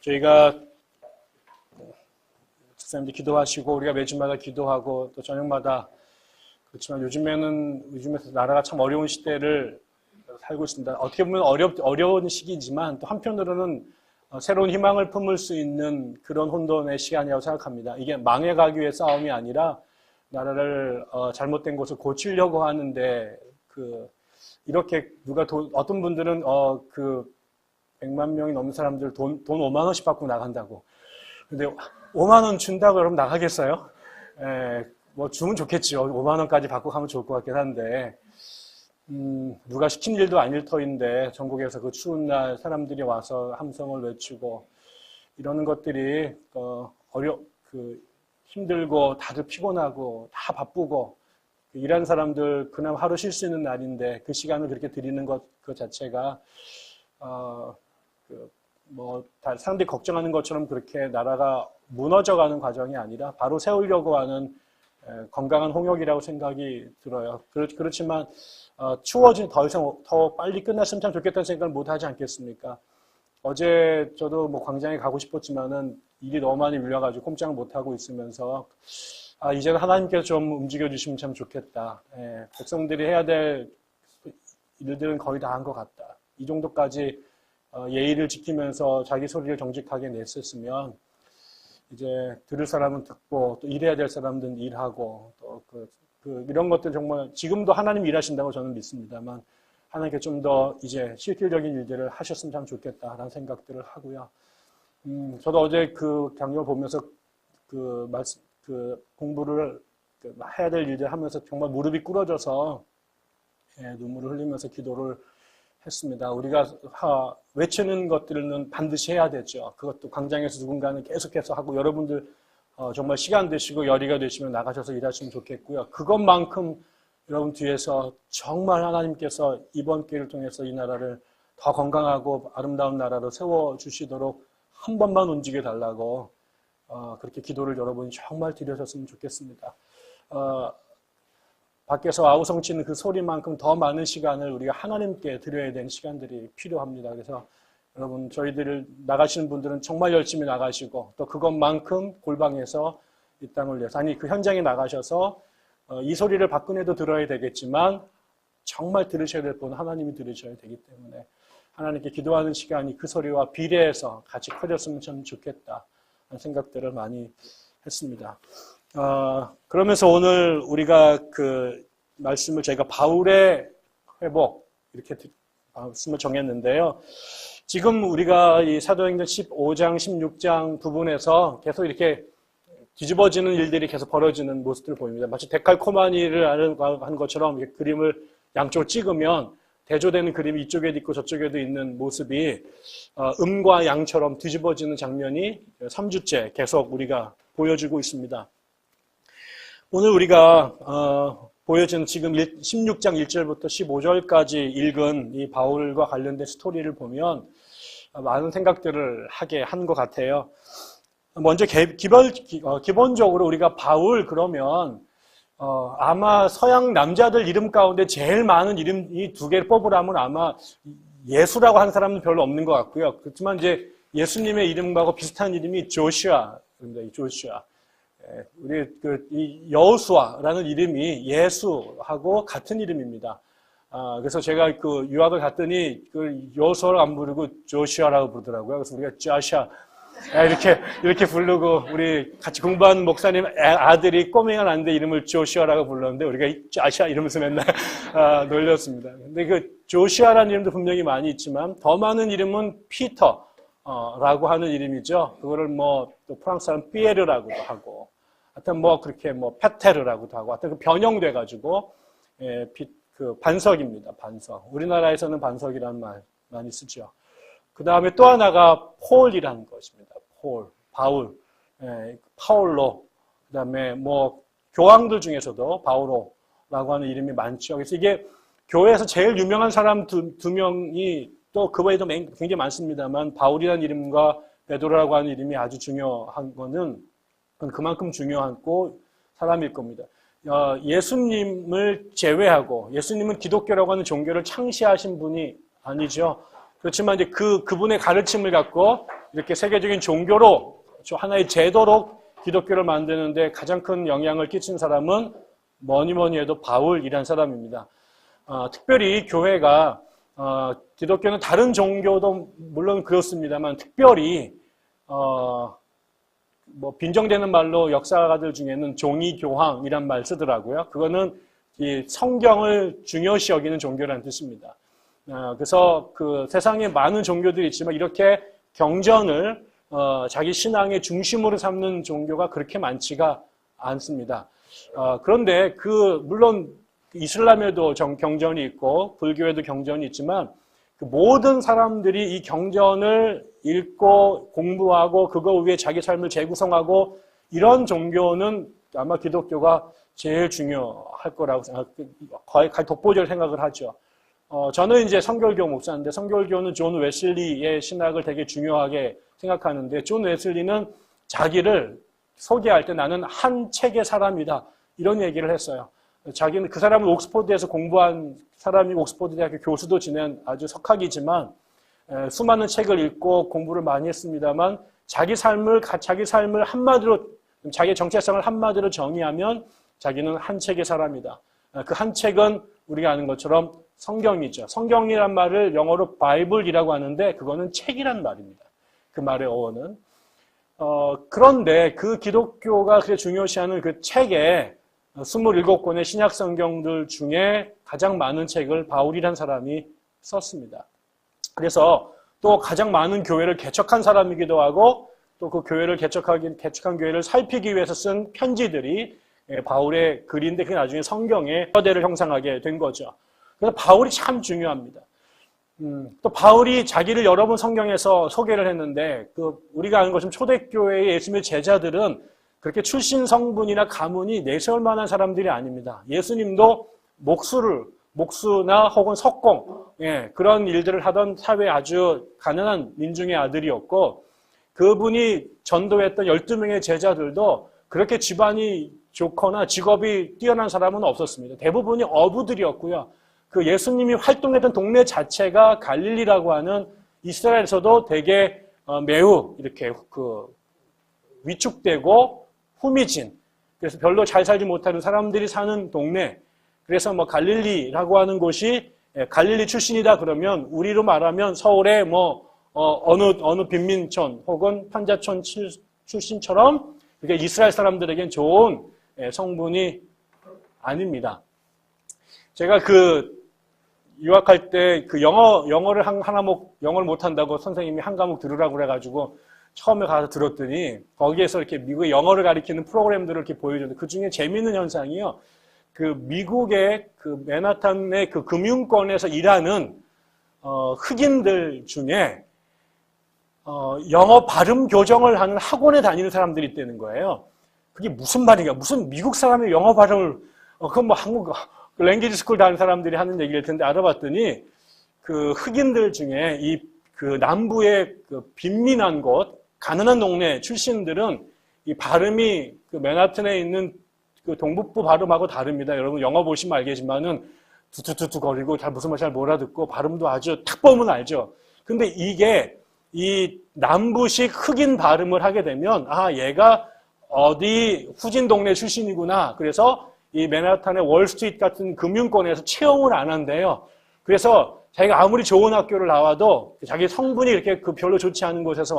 저희가 목사님들 기도하시고 우리가 매주마다 기도하고 또 저녁마다 그렇지만 요즘에 나라가 참 어려운 시대를 살고 있습니다. 어떻게 보면 어려운 시기지만 또 한편으로는 새로운 희망을 품을 수 있는 그런 혼돈의 시간이라고 생각합니다. 이게 망해가기 위해 싸움이 아니라 나라를 잘못된 곳을 고치려고 하는데 이렇게 어떤 분들은 100만 명이 넘는 사람들 돈 5만 원씩 받고 나간다고. 근데 5만 원 준다고 여러분 나가겠어요? 뭐 주면 좋겠죠. 5만 원까지 받고 가면 좋을 것 같긴 한데 누가 시킨 일도 아닐 터인데 전국에서 그 추운 날 사람들이 와서 함성을 외치고 이러는 것들이 힘들고 다들 피곤하고 다 바쁘고 일하는 사람들 그나마 하루 쉴 수 있는 날인데 그 시간을 그렇게 드리는 것 그 자체가 사람들이 걱정하는 것처럼 그렇게 나라가 무너져가는 과정이 아니라 바로 세우려고 하는 건강한 홍역이라고 생각이 들어요. 그렇지만 추워진 더 빨리 끝났으면 참 좋겠다는 생각을 못 하지 않겠습니까? 어제 저도 광장에 가고 싶었지만은 일이 너무 많이 밀려가지고 꼼짝을 못 하고 있으면서 이제는 하나님께서 좀 움직여 주시면 참 좋겠다. 백성들이 해야 될 일들은 거의 다 한 것 같다. 이 정도까지 예의를 지키면서 자기 소리를 정직하게 냈었으면 이제 들을 사람은 듣고 또 일해야 될 사람들은 일하고 또 이런 것들 정말 지금도 하나님 일하신다고 저는 믿습니다만 하나님께 좀 더 이제 실질적인 일들을 하셨으면 참 좋겠다라는 생각들을 하고요. 저도 어제 그 강연을 보면서 공부를 해야 될 일들 하면서 정말 무릎이 꿇어져서 눈물을 흘리면서 기도를 했습니다. 우리가 외치는 것들은 반드시 해야 되죠. 그것도 광장에서 누군가는 계속해서 하고 여러분들 정말 시간 되시고 열의가 되시면 나가셔서 일하시면 좋겠고요. 그것만큼 여러분 뒤에서 정말 하나님께서 이번 기회를 통해서 이 나라를 더 건강하고 아름다운 나라로 세워주시도록 한 번만 움직여 달라고 그렇게 기도를 여러분이 정말 드려셨으면 좋겠습니다. 밖에서 아우성치는 그 소리만큼 더 많은 시간을 우리가 하나님께 드려야 되는 시간들이 필요합니다. 그래서 여러분 저희들 나가시는 분들은 정말 열심히 나가시고 또 그것만큼 골방에서 이 땅을 위해서 그 현장에 나가셔서 이 소리를 박근혜도 들어야 되겠지만 정말 들으셔야 될 분은 하나님이 들으셔야 되기 때문에 하나님께 기도하는 시간이 그 소리와 비례해서 같이 커졌으면 참 좋겠다 하는 생각들을 많이 했습니다. 그러면서 오늘 우리가 말씀을 저희가 바울의 회복 이렇게 말씀을 정했는데요. 지금 우리가 이 사도행전 15장, 16장 부분에서 계속 이렇게 뒤집어지는 일들이 계속 벌어지는 모습들을 보입니다. 마치 데칼코마니를 한 것처럼 이렇게 그림을 양쪽으로 찍으면 대조되는 그림이 이쪽에도 있고 저쪽에도 있는 모습이 음과 양처럼 뒤집어지는 장면이 3주째 계속 우리가 보여주고 있습니다. 오늘 우리가 보여지는 지금 16장 1절부터 15절까지 읽은 이 바울과 관련된 스토리를 보면 많은 생각들을 하게 한 것 같아요. 먼저 기본적으로 우리가 바울 그러면 아마 서양 남자들 이름 가운데 제일 많은 이름 이 두 개를 뽑으라면 아마 예수라고 하는 사람은 별로 없는 것 같고요. 그렇지만 이제 예수님의 이름하고 비슷한 이름이 조슈아입니다. 조슈아. 우리 이 여호수아라는 이름이 예수하고 같은 이름입니다. 그래서 제가 유학을 갔더니 여호수아를 안 부르고 조슈아라고 부르더라고요. 그래서 우리가 짜샤 이렇게 부르고 우리 같이 공부하는 목사님 아들이 꼬맹이가 났는데 이름을 조슈아라고 불렀는데 우리가 짜샤 이러면서 맨날 놀렸습니다. 근데 조슈아라는 이름도 분명히 많이 있지만 더 많은 이름은 피터라고 하는 이름이죠. 그거를 또 프랑스 사람 피에르라고도 하고 하여튼 그렇게 페테르라고도 하고 하여튼 변형돼가지고 반석입니다. 반석. 우리나라에서는 반석이라는 말 많이 쓰죠. 그 다음에 또 하나가 폴이라는 것입니다. 바울, 파울로. 그 다음에 교황들 중에서도 바오로라고 하는 이름이 많죠. 그래서 이게 교회에서 제일 유명한 사람 두 명이 또 그 외에도 굉장히 많습니다만 바울이라는 이름과 베드로라고 하는 이름이 아주 중요한 거는 그만큼 중요한 사람일 겁니다. 예수님을 제외하고 예수님은 기독교라고 하는 종교를 창시하신 분이 아니죠. 그렇지만 이제 그분의 가르침을 갖고 이렇게 세계적인 종교로 하나의 제도로 기독교를 만드는데 가장 큰 영향을 끼친 사람은 뭐니 해도 바울이란 사람입니다. 특별히 교회가 기독교는 다른 종교도 물론 그렇습니다만 특별히 빈정되는 말로 역사가들 중에는 종이교황이란 말 쓰더라고요. 그거는 이 성경을 중요시 여기는 종교라는 뜻입니다. 그래서 그 세상에 많은 종교들이 있지만 이렇게 경전을 자기 신앙의 중심으로 삼는 종교가 그렇게 많지가 않습니다. 그런데 물론 이슬람에도 경전이 있고 불교에도 경전이 있지만 그 모든 사람들이 이 경전을 읽고 공부하고 그거 위에 자기 삶을 재구성하고 이런 종교는 아마 기독교가 제일 중요할 거라고 거의 독보적으로 생각을 하죠. 저는 이제 성결교 목사인데 성결교는 존 웨슬리의 신학을 되게 중요하게 생각하는데 존 웨슬리는 자기를 소개할 때 나는 한 책의 사람이다 이런 얘기를 했어요. 자기는 그 사람은 옥스퍼드에서 공부한 사람이 옥스퍼드 대학교 교수도 지낸 아주 석학이지만 수많은 책을 읽고 공부를 많이 했습니다만 자기 삶을 한마디로 자기의 정체성을 한마디로 정의하면 자기는 한 책의 사람이다. 그 한 책은 우리가 아는 것처럼 성경이죠. 성경이란 말을 영어로 바이블이라고 하는데 그거는 책이란 말입니다. 그 말의 어원은. 그런데 그 기독교가 그렇게 중요시하는 그 책에 27권의 신약 성경들 중에 가장 많은 책을 바울이란 사람이 썼습니다. 그래서 또 가장 많은 교회를 개척한 사람이기도 하고 또 그 교회를 개척한 교회를 살피기 위해서 쓴 편지들이 바울의 글인데 그게 나중에 성경의 서대를 형성하게 된 거죠. 그래서 바울이 참 중요합니다. 또 바울이 자기를 여러 번 성경에서 소개를 했는데 우리가 아는 것처럼 초대교회의 예수님의 제자들은 그렇게 출신 성분이나 가문이 내세울 만한 사람들이 아닙니다. 예수님도 목수나 혹은 석공, 그런 일들을 하던 사회의 아주 가난한 민중의 아들이었고 그분이 전도했던 12명의 제자들도 그렇게 집안이 좋거나 직업이 뛰어난 사람은 없었습니다. 대부분이 어부들이었고요. 그 예수님이 활동했던 동네 자체가 갈릴리라고 하는 이스라엘에서도 되게 매우 이렇게 위축되고 후미진, 그래서 별로 잘 살지 못하는 사람들이 사는 동네, 그래서 갈릴리라고 하는 곳이 갈릴리 출신이다 그러면 우리로 말하면 서울의 어느 빈민촌 혹은 판자촌 출신처럼 이렇게 이스라엘 사람들에겐 좋은 성분이 아닙니다. 제가 유학할 때 영어를 영어를 못한다고 선생님이 한 과목 들으라고 그래가지고 처음에 가서 들었더니 거기에서 이렇게 미국의 영어를 가리키는 프로그램들을 이렇게 보여줬는데 그 중에 재미있는 현상이요. 미국의 맨하탄의 금융권에서 일하는 흑인들 중에 영어 발음 교정을 하는 학원에 다니는 사람들이 있다는 거예요. 그게 무슨 말인가? 무슨 미국 사람이 영어 발음을 그건 한국 랭귀지 스쿨 다니는 사람들이 하는 얘기일 텐데 알아봤더니 흑인들 중에 남부의 빈민한 곳, 가난한 동네 출신들은 이 발음이 맨하탄에 있는 동북부 발음하고 다릅니다. 여러분 영어 보시면 알겠지만은 두두두두 거리고 무슨 말 잘 못 알아듣고 발음도 아주 탁 보면 알죠. 근데 이게 이 남부식 흑인 발음을 하게 되면 얘가 어디 후진 동네 출신이구나. 그래서 이 맨하탄의 월스트리트 같은 금융권에서 채용을 안 한대요. 그래서 자기가 아무리 좋은 학교를 나와도 자기 성분이 이렇게 별로 좋지 않은 곳에서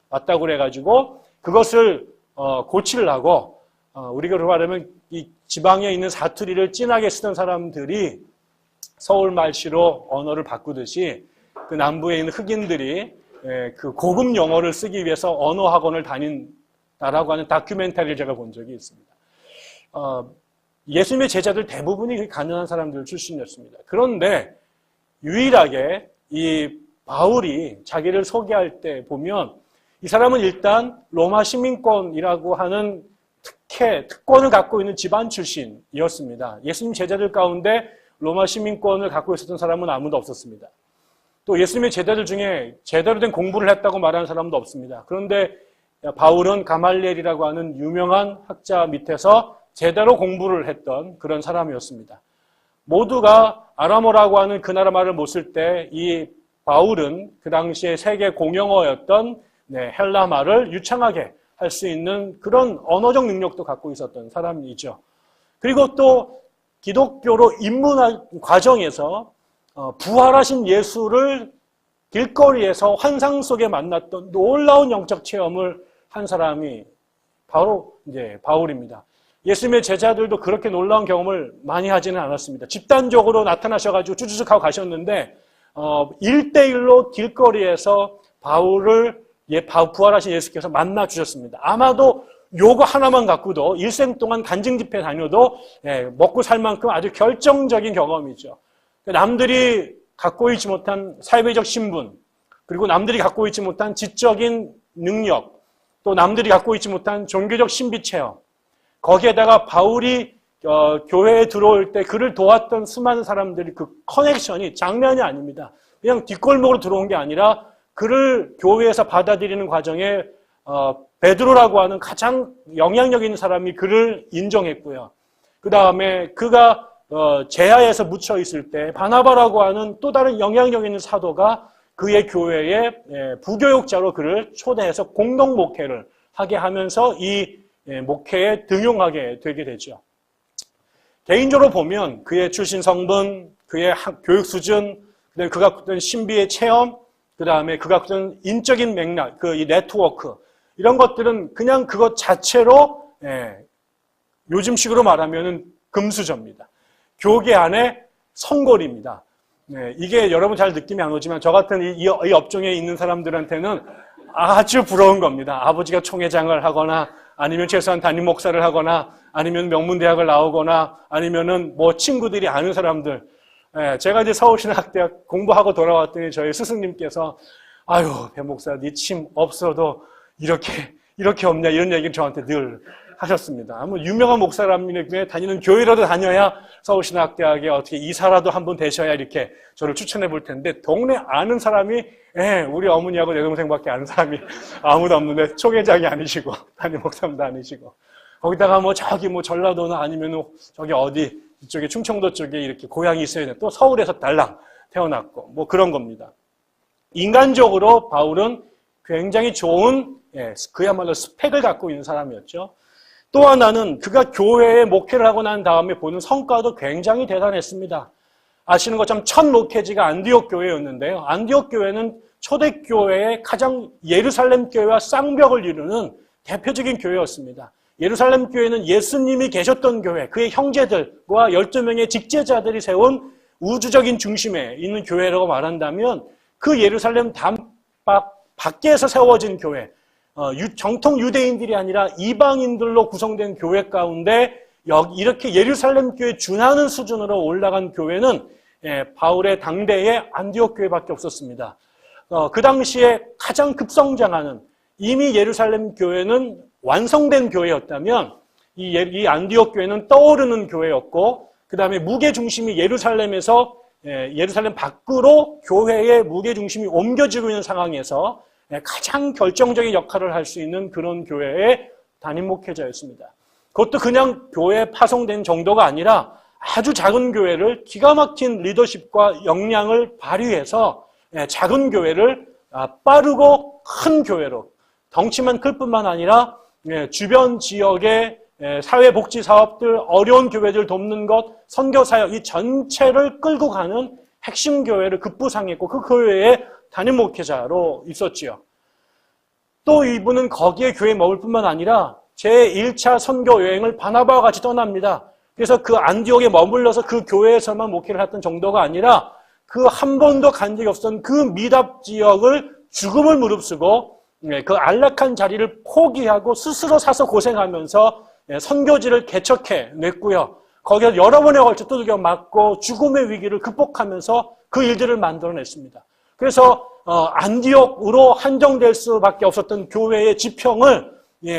왔다고 그래가지고 그것을 고치려고 우리가 말하면 이 지방에 있는 사투리를 진하게 쓰던 사람들이 서울 말씨로 언어를 바꾸듯이 그 남부에 있는 흑인들이 고급 영어를 쓰기 위해서 언어 학원을 다닌다라고 하는 다큐멘터리를 제가 본 적이 있습니다. 예수님의 제자들 대부분이 가난한 사람들 출신이었습니다. 그런데 유일하게 이 바울이 자기를 소개할 때 보면 이 사람은 일단 로마 시민권이라고 하는 특권을 갖고 있는 집안 출신이었습니다. 예수님 제자들 가운데 로마 시민권을 갖고 있었던 사람은 아무도 없었습니다. 또 예수님의 제자들 중에 제대로 된 공부를 했다고 말하는 사람도 없습니다. 그런데 바울은 가말리엘이라고 하는 유명한 학자 밑에서 제대로 공부를 했던 그런 사람이었습니다. 모두가 아람어라고 하는 그 나라 말을 못 쓸 때 이 바울은 그 당시에 세계 공용어였던 헬라 말을 유창하게 할 수 있는 그런 언어적 능력도 갖고 있었던 사람이죠. 그리고 또 기독교로 입문할 과정에서 부활하신 예수를 길거리에서 환상 속에 만났던 놀라운 영적 체험을 한 사람이 바로 이제 바울입니다. 예수님의 제자들도 그렇게 놀라운 경험을 많이 하지는 않았습니다. 집단적으로 나타나셔가지고 쭈쭈쭈 하고 가셨는데 1대1로 길거리에서 바울을 부활하신 예수께서 만나 주셨습니다. 아마도 요거 하나만 갖고도 일생 동안 간증 집회 다녀도 먹고 살 만큼 아주 결정적인 경험이죠. 남들이 갖고 있지 못한 사회적 신분, 그리고 남들이 갖고 있지 못한 지적인 능력, 또 남들이 갖고 있지 못한 종교적 신비 체험, 거기에다가 바울이 교회에 들어올 때 그를 도왔던 수많은 사람들이 그 커넥션이 장난이 아닙니다. 그냥 뒷골목으로 들어온 게 아니라 그를 교회에서 받아들이는 과정에 베드로라고 하는 가장 영향력 있는 사람이 그를 인정했고요. 그 다음에 그가 제하에서 묻혀 있을 때 바나바라고 하는 또 다른 영향력 있는 사도가 그의 교회에 부교육자로 그를 초대해서 공동 목회를 하게 하면서 이 목회에 등용하게 되게 되죠. 개인적으로 보면 그의 출신 성분, 그의 교육 수준, 그다음에 그가 갖던 신비의 체험, 그 다음에 그가 갖던 인적인 맥락, 이 네트워크, 이런 것들은 그냥 그것 자체로 요즘식으로 말하면은 금수저입니다. 교계 안에 성골입니다. 이게 여러분 잘 느낌이 안 오지만 저 같은 이 업종에 있는 사람들한테는 아주 부러운 겁니다. 아버지가 총회장을 하거나 아니면 최소한 담임 목사를 하거나 아니면 명문대학을 나오거나 아니면은 뭐 친구들이 아는 사람들. 제가 이제 서울신학대학 공부하고 돌아왔더니 저희 스승님께서 아유, 배 목사, 네 침 없어도 이렇게 없냐 이런 얘기를 저한테 늘 하셨습니다. 뭐 유명한 목사람이 다니는 교회라도 다녀야 서울신학대학에 어떻게 이사라도 한번 되셔야 이렇게 저를 추천해 볼 텐데 동네 아는 사람이 우리 어머니하고 내 동생밖에 아는 사람이 아무도 없는데 총회장이 아니시고 담임 목사님도 아니시고 거기다가 저기 전라도나 아니면 저기 어디 이쪽에 충청도 쪽에 이렇게 고향이 있어야 돼. 또 서울에서 달랑 태어났고 뭐 그런 겁니다. 인간적으로 바울은 굉장히 좋은 그야말로 스펙을 갖고 있는 사람이었죠. 또 하나는 그가 교회에 목회를 하고 난 다음에 보는 성과도 굉장히 대단했습니다. 아시는 것처럼 첫 목회지가 안디옥 교회였는데요. 안디옥 교회는 초대교회의 가장 예루살렘 교회와 쌍벽을 이루는 대표적인 교회였습니다. 예루살렘 교회는 예수님이 계셨던 교회, 그의 형제들과 12명의 직제자들이 세운 우주적인 중심에 있는 교회라고 말한다면 그 예루살렘 담박 밖에서 세워진 교회, 정통 유대인들이 아니라 이방인들로 구성된 교회 가운데 이렇게 예루살렘 교회에 준하는 수준으로 올라간 교회는 바울의 당대의 안디옥 교회밖에 없었습니다. 그 당시에 가장 급성장하는 이미 예루살렘 교회는 완성된 교회였다면 이 안디옥 교회는 떠오르는 교회였고 그 다음에 무게중심이 예루살렘에서 예루살렘 밖으로 교회의 무게중심이 옮겨지고 있는 상황에서 가장 결정적인 역할을 할 수 있는 그런 교회의 담임 목회자였습니다. 그것도 그냥 교회에 파송된 정도가 아니라 아주 작은 교회를 기가 막힌 리더십과 역량을 발휘해서 작은 교회를 빠르고 큰 교회로 덩치만 클 뿐만 아니라 주변 지역의 사회복지 사업들, 어려운 교회들 돕는 것, 선교사역 이 전체를 끌고 가는 핵심 교회를 급부상했고 그 교회에 담임 목회자로 있었지요. 또 이분은 거기에 교회에 머물 뿐만 아니라 제1차 선교 여행을 바나바와 같이 떠납니다. 그래서 그 안디옥에 머물러서 그 교회에서만 목회를 했던 정도가 아니라 그 한 번도 간 적이 없었던 그 미답 지역을 죽음을 무릅쓰고 그 안락한 자리를 포기하고 스스로 사서 고생하면서 선교지를 개척해 냈고요. 거기서 여러 번에 걸쳐 두들겨 맞고 죽음의 위기를 극복하면서 그 일들을 만들어냈습니다. 그래서 안디옥으로 한정될 수밖에 없었던 교회의 지평을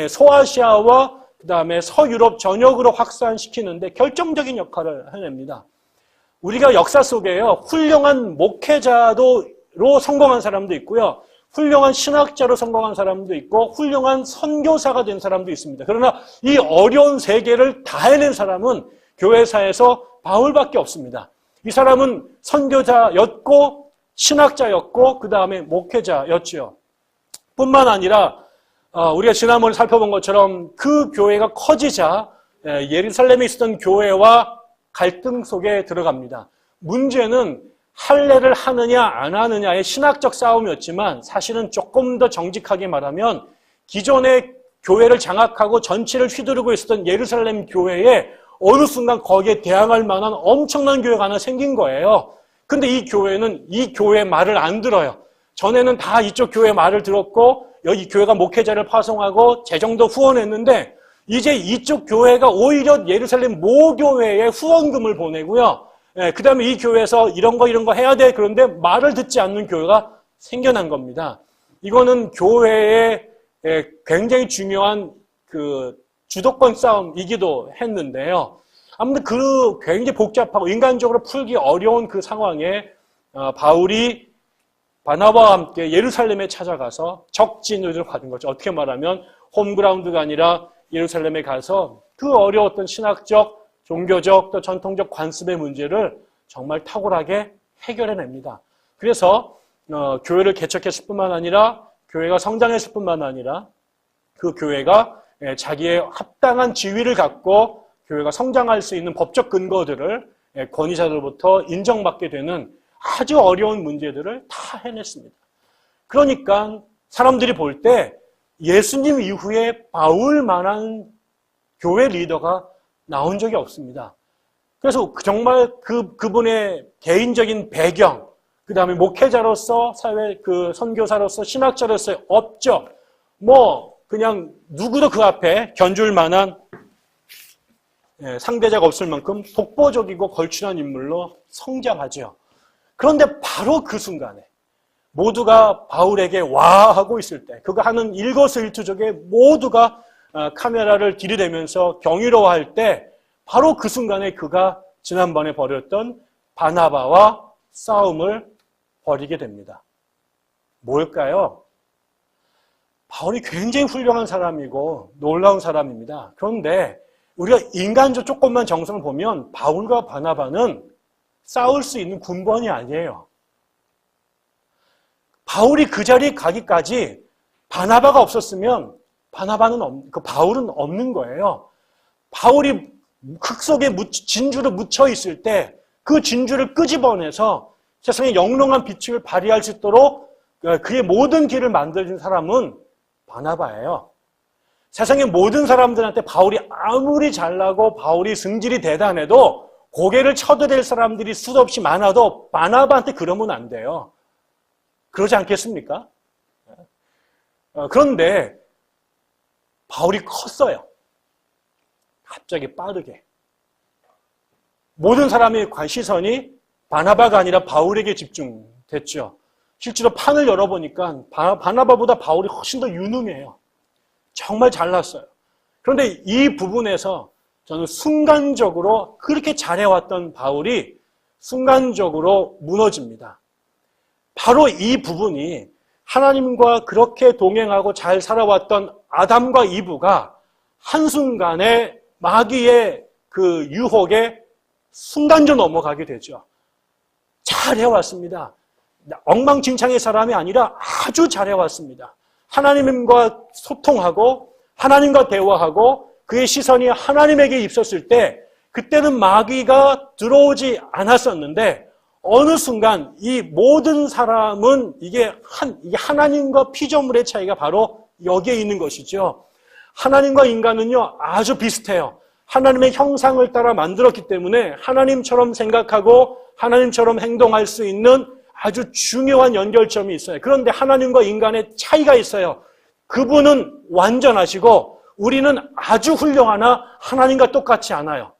소아시아와 그 다음에 서유럽 전역으로 확산시키는데 결정적인 역할을 해냅니다. 우리가 역사 속에요, 훌륭한 목회자로 성공한 사람도 있고요. 훌륭한 신학자로 성공한 사람도 있고 훌륭한 선교사가 된 사람도 있습니다. 그러나 이 어려운 세계를 다 해낸 사람은 교회사에서 바울밖에 없습니다. 이 사람은 선교자였고 신학자였고 그 다음에 목회자였지요. 뿐만 아니라 우리가 지난번에 살펴본 것처럼 그 교회가 커지자 예루살렘에 있었던 교회와 갈등 속에 들어갑니다. 문제는 할례를 하느냐 안 하느냐의 신학적 싸움이었지만 사실은 조금 더 정직하게 말하면 기존의 교회를 장악하고 전체를 휘두르고 있었던 예루살렘 교회에 어느 순간 거기에 대항할 만한 엄청난 교회가 하나 생긴 거예요. 근데 이 교회는 이 교회 말을 안 들어요. 전에는 다 이쪽 교회 말을 들었고 여기 교회가 목회자를 파송하고 재정도 후원했는데 이제 이쪽 교회가 오히려 예루살렘 모교회에 후원금을 보내고요. 그 다음에 이 교회에서 이런 거 해야 돼. 그런데 말을 듣지 않는 교회가 생겨난 겁니다. 이거는 교회의 굉장히 중요한 그 주도권 싸움이기도 했는데요. 아무튼 그 굉장히 복잡하고 인간적으로 풀기 어려운 그 상황에 바울이 바나바와 함께 예루살렘에 찾아가서 적진을 받은 거죠. 어떻게 말하면 홈그라운드가 아니라 예루살렘에 가서 그 어려웠던 신학적, 종교적, 또 전통적 관습의 문제를 정말 탁월하게 해결해냅니다. 그래서 교회를 개척했을 뿐만 아니라 교회가 성장했을 뿐만 아니라 그 교회가 자기의 합당한 지위를 갖고 교회가 성장할 수 있는 법적 근거들을 권위자들로부터 인정받게 되는 아주 어려운 문제들을 다 해냈습니다. 그러니까 사람들이 볼 때 예수님 이후에 바울만한 교회 리더가 나온 적이 없습니다. 그래서 정말 그분의 개인적인 배경, 그 다음에 목회자로서, 사회 선교사로서, 신학자로서의 업적, 그냥 누구도 그 앞에 견줄 만한 상대자가 없을 만큼 독보적이고 걸출한 인물로 성장하죠. 그런데 바로 그 순간에 모두가 바울에게 와 하고 있을 때, 그가 하는 일거수일투족에 모두가 카메라를 들이대면서 경이로워할 때 바로 그 순간에 그가 지난번에 벌였던 바나바와 싸움을 벌이게 됩니다. 뭘까요? 바울이 굉장히 훌륭한 사람이고 놀라운 사람입니다. 그런데 우리가 인간적 조금만 정성을 보면 바울과 바나바는 싸울 수 있는 군번이 아니에요. 바울이 그 자리에 가기까지 바나바가 없었으면 바울은 없는 거예요. 바울이 흙 속에 진주를 묻혀 있을 때 그 진주를 끄집어내서 세상에 영롱한 빛을 발휘할 수 있도록 그의 모든 길을 만들어준 사람은 바나바예요. 세상의 모든 사람들한테 바울이 아무리 잘나고 바울이 승질이 대단해도 고개를 쳐드릴 사람들이 수도 없이 많아도 바나바한테 그러면 안 돼요. 그러지 않겠습니까? 그런데 바울이 컸어요. 갑자기 빠르게. 모든 사람의 시선이 바나바가 아니라 바울에게 집중됐죠. 실제로 판을 열어보니까 바나바보다 바울이 훨씬 더 유능해요. 정말 잘났어요. 그런데 이 부분에서 저는 순간적으로 그렇게 잘해왔던 바울이 순간적으로 무너집니다. 바로 이 부분이 하나님과 그렇게 동행하고 잘 살아왔던 아담과 이브가 한순간에 마귀의 그 유혹에 순간적으로 넘어가게 되죠. 잘해왔습니다. 엉망진창의 사람이 아니라 아주 잘해왔습니다. 하나님과 소통하고 하나님과 대화하고 그의 시선이 하나님에게 있었을 때 그때는 마귀가 들어오지 않았었는데 어느 순간 이 모든 사람은 이게 하나님과 피조물의 차이가 바로 여기에 있는 것이죠. 하나님과 인간은요 아주 비슷해요. 하나님의 형상을 따라 만들었기 때문에 하나님처럼 생각하고 하나님처럼 행동할 수 있는 아주 중요한 연결점이 있어요. 그런데 하나님과 인간의 차이가 있어요. 그분은 완전하시고 우리는 아주 훌륭하나 하나님과 똑같지 않아요.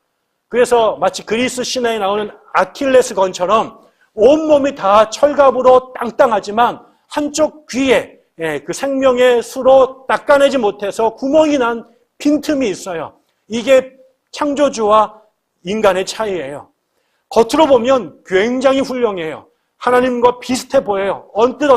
그래서 마치 그리스 신화에 나오는 아킬레스 건처럼 온몸이 다 철갑으로 땅땅하지만 한쪽 귀에 그 생명의 수로 닦아내지 못해서 구멍이 난 빈틈이 있어요. 이게 창조주와 인간의 차이예요. 겉으로 보면 굉장히 훌륭해요. 하나님과 비슷해 보여요. 언뜻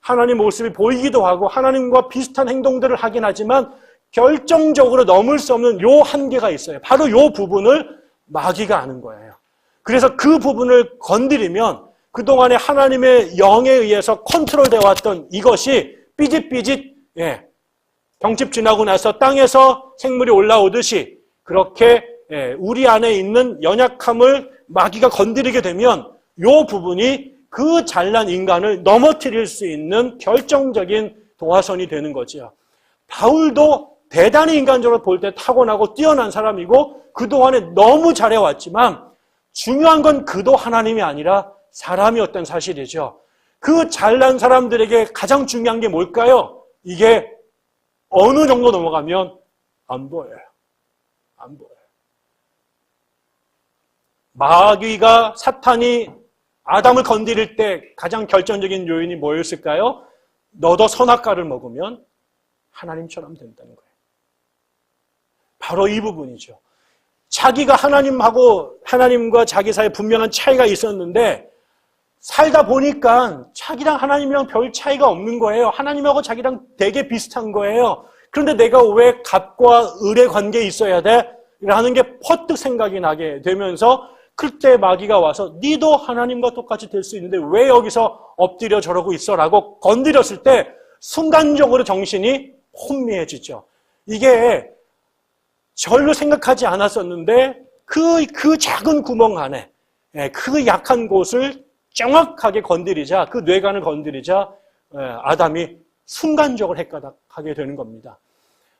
하나님 모습이 보이기도 하고 하나님과 비슷한 행동들을 하긴 하지만 결정적으로 넘을 수 없는 요 한계가 있어요. 바로 요 부분을 마귀가 아는 거예요. 그래서 그 부분을 건드리면 그동안에 하나님의 영에 의해서 컨트롤되어 왔던 이것이 삐짓삐짓 경칩 지나고 나서 땅에서 생물이 올라오듯이 그렇게 우리 안에 있는 연약함을 마귀가 건드리게 되면 이 부분이 그 잘난 인간을 넘어뜨릴 수 있는 결정적인 도화선이 되는 거죠. 바울도 대단히 인간적으로 볼 때 타고나고 뛰어난 사람이고 그동안에 너무 잘해왔지만 중요한 건 그도 하나님이 아니라 사람이었던 사실이죠. 그 잘난 사람들에게 가장 중요한 게 뭘까요? 이게 어느 정도 넘어가면 안 보여요. 안 보여요. 마귀가 사탄이 아담을 건드릴 때 가장 결정적인 요인이 뭐였을까요? 너도 선악과를 먹으면 하나님처럼 된다는 거예요. 바로 이 부분이죠. 자기가 하나님과 자기 사이에 분명한 차이가 있었는데 살다 보니까 자기랑 하나님이랑 별 차이가 없는 거예요. 하나님하고 자기랑 되게 비슷한 거예요. 그런데 내가 왜 갑과 을의 관계에 있어야 돼? 라는 게 퍼뜩 생각이 나게 되면서 그때 마귀가 와서 니도 하나님과 똑같이 될 수 있는데 왜 여기서 엎드려 저러고 있어? 라고 건드렸을 때 순간적으로 정신이 혼미해지죠. 이게 절로 생각하지 않았었는데 그 작은 구멍 안에 그 약한 곳을 정확하게 건드리자, 그 뇌관을 건드리자 아담이 순간적으로 헷가닥하게 되는 겁니다.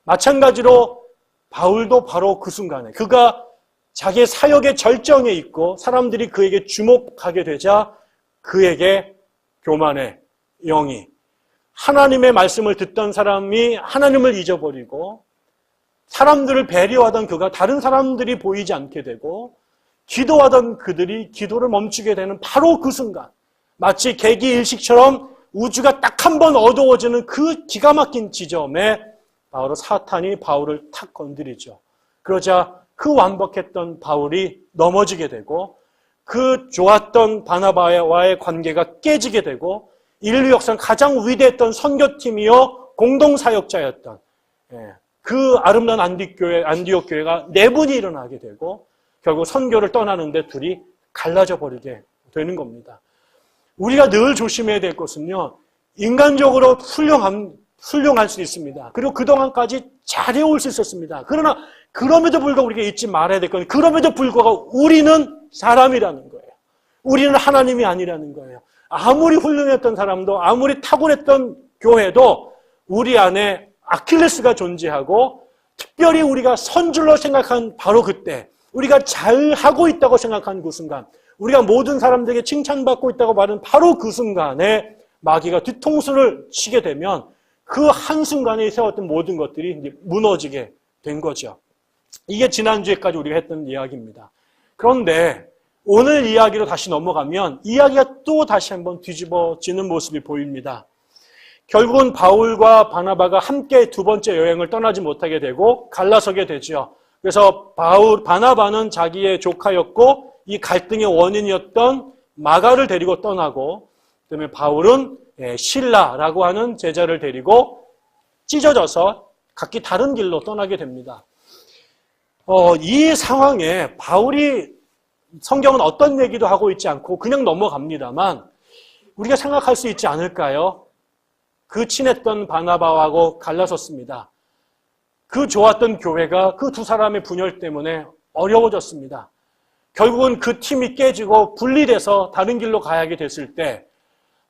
마찬가지로 바울도 바로 그 순간에 그가 자기의 사역의 절정에 있고 사람들이 그에게 주목하게 되자 그에게 교만의 영이 하나님의 말씀을 듣던 사람이 하나님을 잊어버리고 사람들을 배려하던 그가 다른 사람들이 보이지 않게 되고 기도하던 그들이 기도를 멈추게 되는 바로 그 순간 마치 개기일식처럼 우주가 딱 한 번 어두워지는 그 기가 막힌 지점에 바로 사탄이 바울을 탁 건드리죠. 그러자 그 완벽했던 바울이 넘어지게 되고 그 좋았던 바나바와의 관계가 깨지게 되고 인류 역사상 가장 위대했던 선교팀이요 공동사역자였던 그 아름다운 안디옥 교회가 내분이 일어나게 되고 결국 선교를 떠나는데 둘이 갈라져 버리게 되는 겁니다. 우리가 늘 조심해야 될 것은요. 인간적으로 훌륭할 수 있습니다. 그리고 그동안까지 잘해올 수 있었습니다. 그러나 그럼에도 불구하고 우리가 잊지 말아야 될 건 그럼에도 불구하고 우리는 사람이라는 거예요. 우리는 하나님이 아니라는 거예요. 아무리 훌륭했던 사람도 아무리 탁월했던 교회도 우리 안에 아킬레스가 존재하고 특별히 우리가 선줄로 생각한 바로 그때 우리가 잘하고 있다고 생각한 그 순간 우리가 모든 사람들에게 칭찬받고 있다고 말하는 바로 그 순간에 마귀가 뒤통수를 치게 되면 그 한순간에 세웠던 모든 것들이 이제 무너지게 된 거죠. 이게 지난주에까지 우리가 했던 이야기입니다. 그런데 오늘 이야기로 다시 넘어가면 이야기가 또 다시 한번 뒤집어지는 모습이 보입니다. 결국은 바울과 바나바가 함께 두 번째 여행을 떠나지 못하게 되고 갈라서게 되죠. 그래서 바나바는 자기의 조카였고 이 갈등의 원인이었던 마가를 데리고 떠나고 그다음에 바울은 실라라고 하는 제자를 데리고 찢어져서 각기 다른 길로 떠나게 됩니다. 이 상황에 바울이 성경은 어떤 얘기도 하고 있지 않고 그냥 넘어갑니다만 우리가 생각할 수 있지 않을까요? 그 친했던 바나바하고 갈라섰습니다. 그 좋았던 교회가 그 두 사람의 분열 때문에 어려워졌습니다. 결국은 그 팀이 깨지고 분리돼서 다른 길로 가야게 됐을 때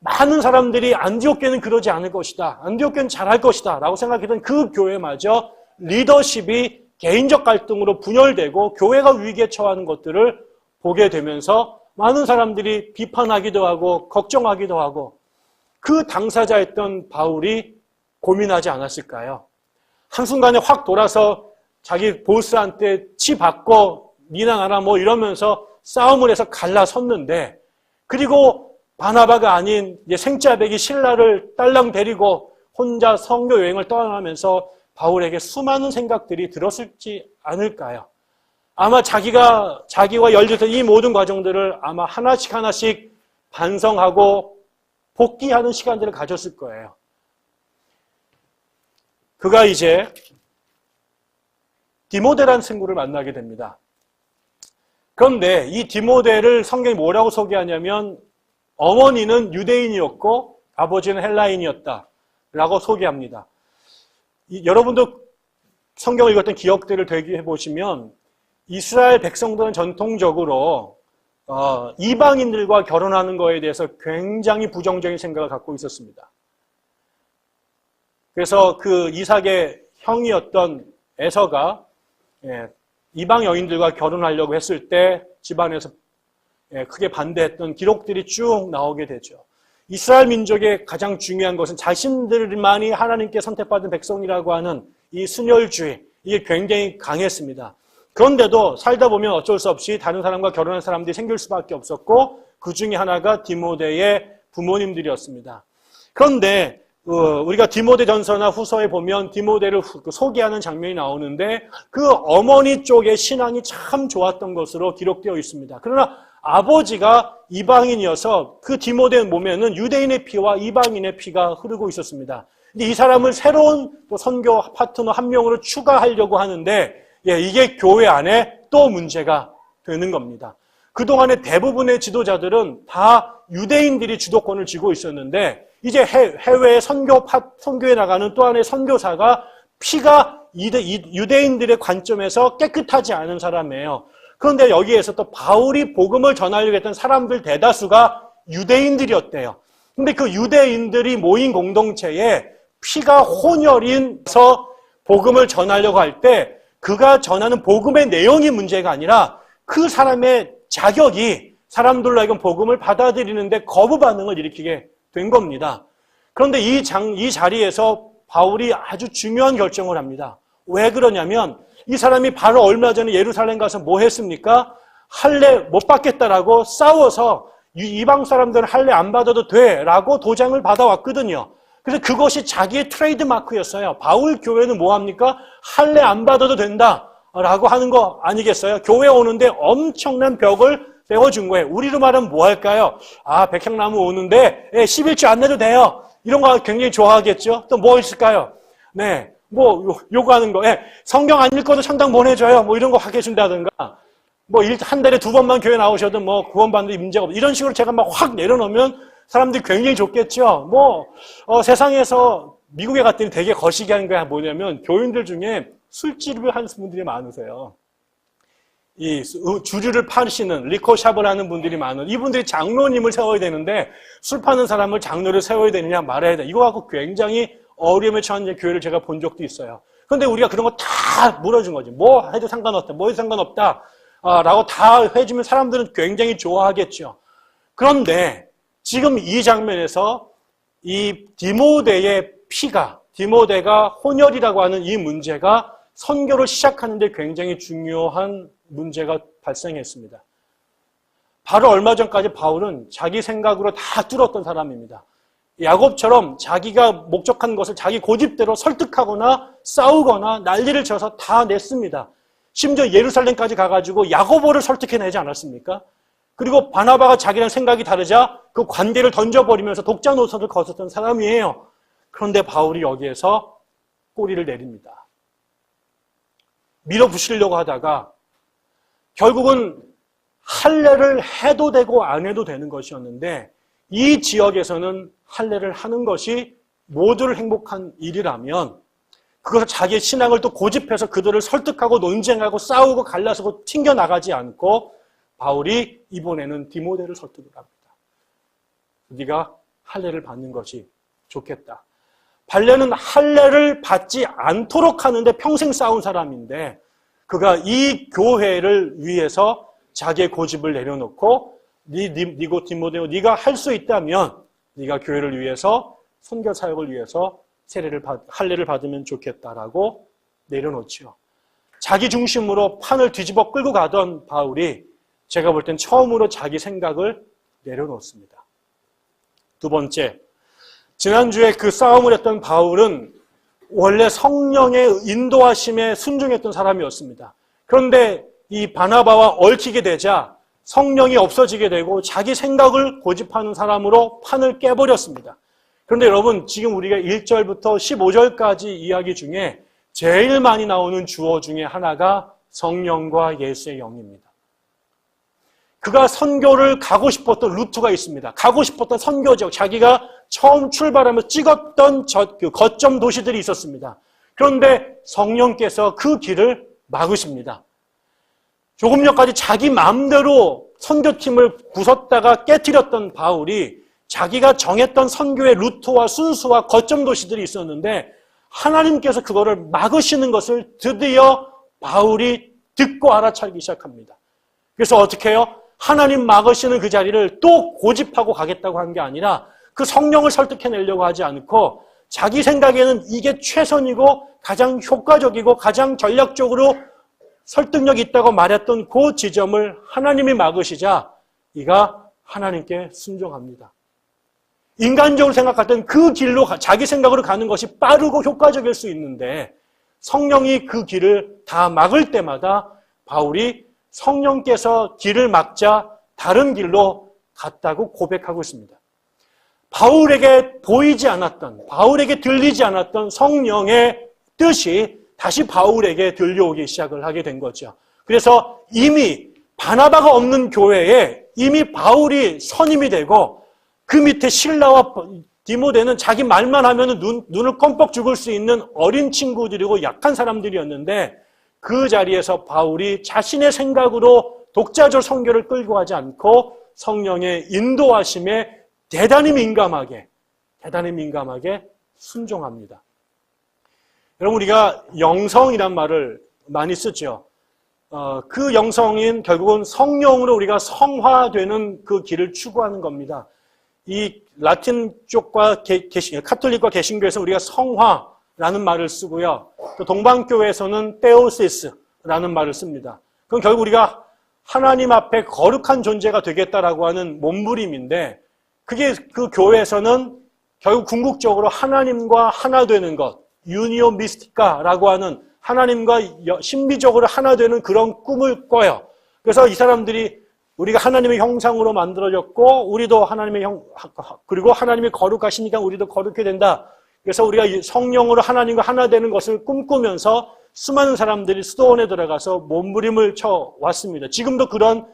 많은 사람들이 안디옥 교회는 그러지 않을 것이다. 안디옥 교회는 잘할 것이다. 라고 생각했던 그 교회마저 리더십이 개인적 갈등으로 분열되고 교회가 위기에 처하는 것들을 보게 되면서 많은 사람들이 비판하기도 하고 걱정하기도 하고 그 당사자였던 바울이 고민하지 않았을까요? 한순간에 확 돌아서 자기 보스한테 치받고 니나 나나 뭐 이러면서 싸움을 해서 갈라섰는데 그리고 바나바가 아닌 생짜배기 실라를 딸랑 데리고 혼자 선교 여행을 떠나면서 바울에게 수많은 생각들이 들었을지 않을까요? 아마 자기와 연루된 이 모든 과정들을 아마 하나씩 반성하고 복귀하는 시간들을 가졌을 거예요. 그가 이제 디모데라는 친구를 만나게 됩니다. 그런데 이 디모데를 성경이 뭐라고 소개하냐면 어머니는 유대인이었고 아버지는 헬라인이었다. 라고 소개합니다. 여러분도 성경을 읽었던 기억들을 되뇌해 보시면 이스라엘 백성들은 전통적으로 이방인들과 결혼하는 것에 대해서 굉장히 부정적인 생각을 갖고 있었습니다. 그래서 그 이삭의 형이었던 에서가 이방 여인들과 결혼하려고 했을 때 집안에서 크게 반대했던 기록들이 쭉 나오게 되죠. 이스라엘 민족의 가장 중요한 것은 자신들만이 하나님께 선택받은 백성이라고 하는 이 순혈주의, 이게 굉장히 강했습니다. 그런데도 살다 보면 어쩔 수 없이 다른 사람과 결혼한 사람들이 생길 수밖에 없었고 그 중에 하나가 디모데의 부모님들이었습니다. 그런데 우리가 디모데전서나 후서에 보면 디모데를 소개하는 장면이 나오는데 그 어머니 쪽의 신앙이 참 좋았던 것으로 기록되어 있습니다. 그러나 아버지가 이방인이어서 그 디모데 몸에는 유대인의 피와 이방인의 피가 흐르고 있었습니다. 근데 이 사람을 새로운 또 선교 파트너 한 명으로 추가하려고 하는데 이게 교회 안에 또 문제가 되는 겁니다. 그동안의 대부분의 지도자들은 다 유대인들이 주도권을 쥐고 있었는데 이제 해외에 선교에 나가는 또 하나의 선교사가 피가 유대인들의 관점에서 깨끗하지 않은 사람이에요. 그런데 여기에서 또 바울이 복음을 전하려고 했던 사람들 대다수가 유대인들이었대요. 근데 그 유대인들이 모인 공동체에 피가 혼혈인서 복음을 전하려고 할 때 그가 전하는 복음의 내용이 문제가 아니라 그 사람의 자격이 사람들로 하여금 복음을 받아들이는데 거부 반응을 일으키게 된 겁니다. 그런데 이 자리에서 바울이 아주 중요한 결정을 합니다. 왜 그러냐면 이 사람이 바로 얼마 전에 예루살렘 가서 뭐 했습니까? 할례 못 받겠다라고 싸워서 이방 사람들은 할례 안 받아도 돼라고 도장을 받아왔거든요. 그래서 그것이 자기의 트레이드 마크였어요. 바울 교회는 뭐 합니까? 할례 안 받아도 된다라고 하는 거 아니겠어요? 교회 오는데 엄청난 벽을 세워준 거예요. 우리로 말하면 뭐 할까요? 백향나무 오는데 11주 안 내도 돼요. 이런 거 굉장히 좋아하겠죠? 또 뭐 있을까요? 네, 뭐 요구하는 거. 성경 안 읽어도 천당 보내줘요. 뭐 이런 거 하게 해준다든가. 뭐 한 달에 2번만 교회 나오셔도 뭐 구원받는 데 문제가 없고 이런 식으로 제가 막 확 내려놓으면 사람들이 굉장히 좋겠죠. 세상에서 미국에 갔더니 되게 거시기 하는 게 뭐냐면 교인들 중에 술집을 하는 분들이 많으세요. 이 주류를 파시는 리코샵을 하는 분들이 많은 이분들이 장로님을 세워야 되는데 술 파는 사람을 장로를 세워야 되느냐 말아야 돼. 이거 갖고 굉장히 어려움에 처한 교회를 제가 본 적도 있어요. 그런데 우리가 그런 거 다 물어준 거지. 뭐 해도 상관없다. 뭐 해도 상관없다. 라고 다 해주면 사람들은 굉장히 좋아하겠죠. 그런데 지금 이 장면에서 이 디모데가 혼혈이라고 하는 이 문제가 선교를 시작하는데 굉장히 중요한 문제가 발생했습니다. 바로 얼마 전까지 바울은 자기 생각으로 다 뚫었던 사람입니다. 야곱처럼 자기가 목적한 것을 자기 고집대로 설득하거나 싸우거나 난리를 쳐서 다 냈습니다. 심지어 예루살렘까지 가가지고 야고보를 설득해내지 않았습니까? 그리고 바나바가 자기랑 생각이 다르자 그 관계를 던져버리면서 독자 노선을 거뒀던 사람이에요. 그런데 바울이 여기에서 꼬리를 내립니다. 밀어붙이려고 하다가 결국은 할례를 해도 되고 안 해도 되는 것이었는데 이 지역에서는 할례를 하는 것이 모두를 행복한 일이라면 그것을 자기의 신앙을 또 고집해서 그들을 설득하고 논쟁하고 싸우고 갈라서고 튕겨나가지 않고 바울이 이번에는 디모데를 설득을 합니다. 네가 할례를 받는 것이 좋겠다. 발레는 할례를 받지 않도록 하는데 평생 싸운 사람인데 그가 이 교회를 위해서 자기의 고집을 내려놓고 디모데요, 네가 할 수 있다면 네가 교회를 위해서 선교 사역을 위해서 할례를 받으면 좋겠다라고 내려놓죠. 자기 중심으로 판을 뒤집어 끌고 가던 바울이 제가 볼 땐 처음으로 자기 생각을 내려놓습니다. 두 번째, 지난주에 그 싸움을 했던 바울은 원래 성령의 인도하심에 순종했던 사람이었습니다. 그런데 이 바나바와 얽히게 되자 성령이 없어지게 되고 자기 생각을 고집하는 사람으로 판을 깨버렸습니다. 그런데 여러분, 지금 우리가 1절부터 15절까지 이야기 중에 제일 많이 나오는 주어 중에 하나가 성령과 예수의 영입니다. 그가 선교를 가고 싶었던 루트가 있습니다. 가고 싶었던 선교 지역, 자기가 처음 출발하면서 찍었던 그 거점 도시들이 있었습니다. 그런데 성령께서 그 길을 막으십니다. 조금 전까지 자기 마음대로 선교팀을 부쉈다가 깨트렸던 바울이 자기가 정했던 선교의 루트와 순수와 거점 도시들이 있었는데 하나님께서 그거를 막으시는 것을 드디어 바울이 듣고 알아차리기 시작합니다. 그래서 어떻게 해요? 하나님 막으시는 그 자리를 또 고집하고 가겠다고 한 게 아니라 그 성령을 설득해내려고 하지 않고 자기 생각에는 이게 최선이고 가장 효과적이고 가장 전략적으로 설득력 있다고 말했던 그 지점을 하나님이 막으시자 이가 하나님께 순종합니다. 인간적으로 생각할 땐 그 길로 자기 생각으로 가는 것이 빠르고 효과적일 수 있는데 성령이 그 길을 다 막을 때마다 바울이 성령께서 길을 막자 다른 길로 갔다고 고백하고 있습니다. 바울에게 보이지 않았던, 바울에게 들리지 않았던 성령의 뜻이 다시 바울에게 들려오기 시작을 하게 된 거죠. 그래서 이미 바나바가 없는 교회에 이미 바울이 선임이 되고 그 밑에 실라와 디모데는 자기 말만 하면 눈을 껌뻑 죽을 수 있는 어린 친구들이고 약한 사람들이었는데 그 자리에서 바울이 자신의 생각으로 독자적 선교를 끌고 가지 않고 성령의 인도하심에 대단히 민감하게 순종합니다. 여러분, 우리가 영성이란 말을 많이 쓰죠. 그 영성인 결국은 성령으로 우리가 성화되는 그 길을 추구하는 겁니다. 이 라틴 쪽과 카톨릭과 개신교에서 우리가 성화라는 말을 쓰고요. 또 동방교회에서는 테오시스라는 말을 씁니다. 그건 결국 우리가 하나님 앞에 거룩한 존재가 되겠다라고 하는 몸부림인데 그게 그 교회에서는 결국 궁극적으로 하나님과 하나 되는 것, 유니오 미스티카라고 하는 하나님과 신비적으로 하나 되는 그런 꿈을 꿔요. 그래서 이 사람들이 우리가 하나님의 형상으로 만들어졌고 우리도 그리고 하나님이 거룩하시니까 우리도 거룩해야 된다. 그래서 우리가 성령으로 하나님과 하나 되는 것을 꿈꾸면서 수많은 사람들이 수도원에 들어가서 몸부림을 쳐왔습니다. 지금도 그런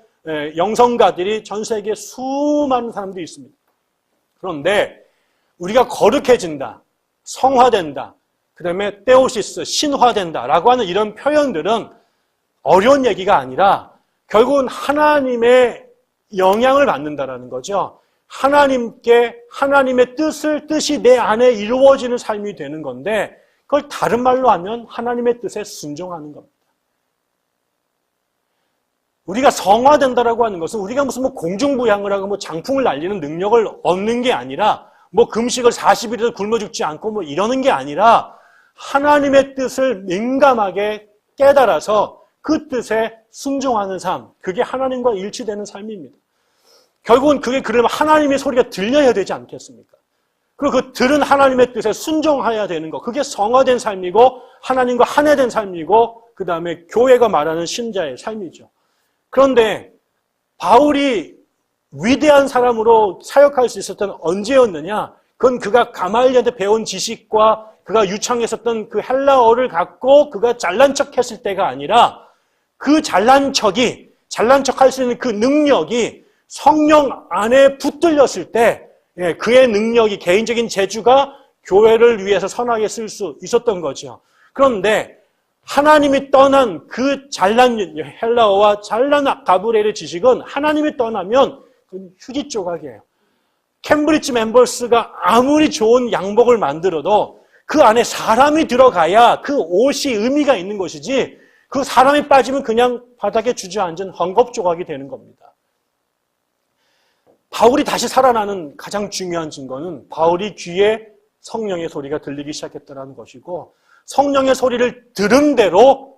영성가들이 전 세계에 수많은 사람들이 있습니다. 그런데 우리가 거룩해진다, 성화된다, 그 다음에 테오시스, 신화된다라고 하는 이런 표현들은 어려운 얘기가 아니라 결국은 하나님의 영향을 받는다라는 거죠. 하나님의 뜻이 내 안에 이루어지는 삶이 되는 건데 그걸 다른 말로 하면 하나님의 뜻에 순종하는 겁니다. 우리가 성화된다라고 하는 것은 우리가 무슨 공중부양을 하고 장풍을 날리는 능력을 얻는 게 아니라 금식을 40일을 굶어 죽지 않고 이러는 게 아니라 하나님의 뜻을 민감하게 깨달아서 그 뜻에 순종하는 삶, 그게 하나님과 일치되는 삶입니다. 결국은 그러면 하나님의 소리가 들려야 되지 않겠습니까? 그리고 그 들은 하나님의 뜻에 순종해야 되는 것, 그게 성화된 삶이고 하나님과 하나된 삶이고 그 다음에 교회가 말하는 신자의 삶이죠. 그런데 바울이 위대한 사람으로 사역할 수 있었던 언제였느냐? 그건 그가 가말리엘한테 배운 지식과 그가 유창했었던 그 헬라어를 갖고 그가 잘난 척했을 때가 아니라 그 잘난 척할 수 있는 그 능력이 성령 안에 붙들렸을 때 그의 능력이 개인적인 재주가 교회를 위해서 선하게 쓸 수 있었던 거죠. 그런데 하나님이 떠난 그 잘난 헬라어와 잘난 가브리엘의 지식은 하나님이 떠나면 그건 휴지 조각이에요. 캠브리지 멤버스가 아무리 좋은 양복을 만들어도 그 안에 사람이 들어가야 그 옷이 의미가 있는 것이지 그 사람이 빠지면 그냥 바닥에 주저앉은 헝겊 조각이 되는 겁니다. 바울이 다시 살아나는 가장 중요한 증거는 바울이 귀에 성령의 소리가 들리기 시작했다는 것이고 성령의 소리를 들은 대로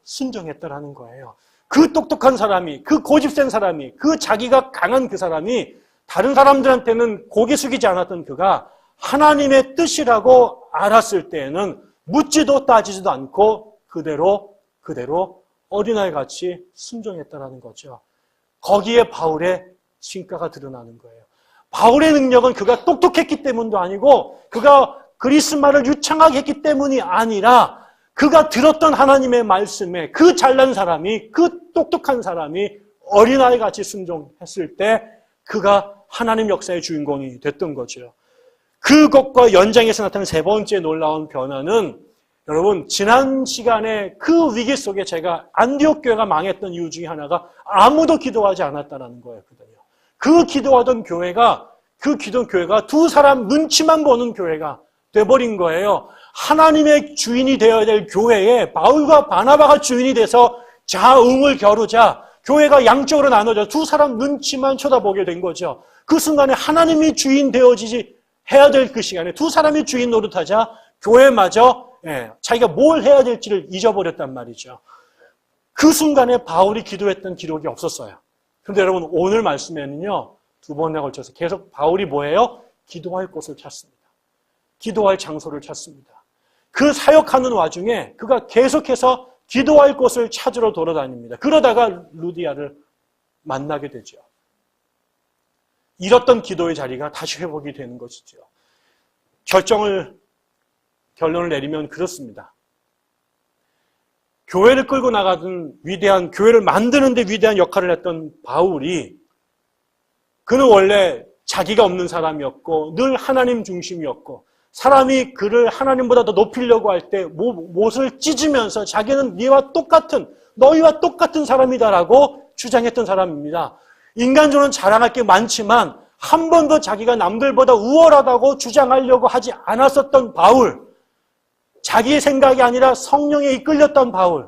순종했다는 거예요. 그 똑똑한 사람이, 그 고집센 사람이, 그 자기가 강한 그 사람이 다른 사람들한테는 고개 숙이지 않았던 그가 하나님의 뜻이라고 알았을 때에는 묻지도 따지지도 않고 그대로 어린아이같이 순종했다는 거죠. 거기에 바울의 신가가 드러나는 거예요. 바울의 능력은 그가 똑똑했기 때문도 아니고 그가 그리스말을 유창하게 했기 때문이 아니라 그가 들었던 하나님의 말씀에 그 잘난 사람이, 그 똑똑한 사람이 어린아이 같이 순종했을 때 그가 하나님 역사의 주인공이 됐던 거죠. 그것과 연장해서 나타난 세 번째 놀라운 변화는 여러분 지난 시간에 그 위기 속에 제가 안디옥 교회가 망했던 이유 중에 하나가 아무도 기도하지 않았다는 거였거든요. 그 기도하던 교회가 두 사람 눈치만 보는 교회가 돼버린 거예요. 하나님의 주인이 되어야 될 교회에 바울과 바나바가 주인이 돼서 좌우을 겨루자 교회가 양쪽으로 나눠져 두 사람 눈치만 쳐다보게 된 거죠. 그 순간에 하나님이 주인 되어지지 해야 될 그 시간에 두 사람이 주인 노릇하자 교회마저 자기가 뭘 해야 될지를 잊어버렸단 말이죠. 그 순간에 바울이 기도했던 기록이 없었어요. 그런데 여러분 오늘 말씀에는요. 두 번에 걸쳐서 계속 바울이 뭐예요? 기도할 곳을 찾습니다. 기도할 장소를 찾습니다. 그 사역하는 와중에 그가 계속해서 기도할 곳을 찾으러 돌아다닙니다. 그러다가 루디아를 만나게 되죠. 잃었던 기도의 자리가 다시 회복이 되는 것이죠. 결론을 내리면 그렇습니다. 교회를 끌고 나가던 위대한, 교회를 만드는 데 위대한 역할을 했던 바울이 그는 원래 자기가 없는 사람이었고 늘 하나님 중심이었고 사람이 그를 하나님보다 더 높이려고 할 때 못을 찢으면서 자기는 너희와 똑같은 사람이다라고 주장했던 사람입니다. 인간적으로는 자랑할 게 많지만 한 번도 자기가 남들보다 우월하다고 주장하려고 하지 않았었던 바울, 자기의 생각이 아니라 성령에 이끌렸던 바울,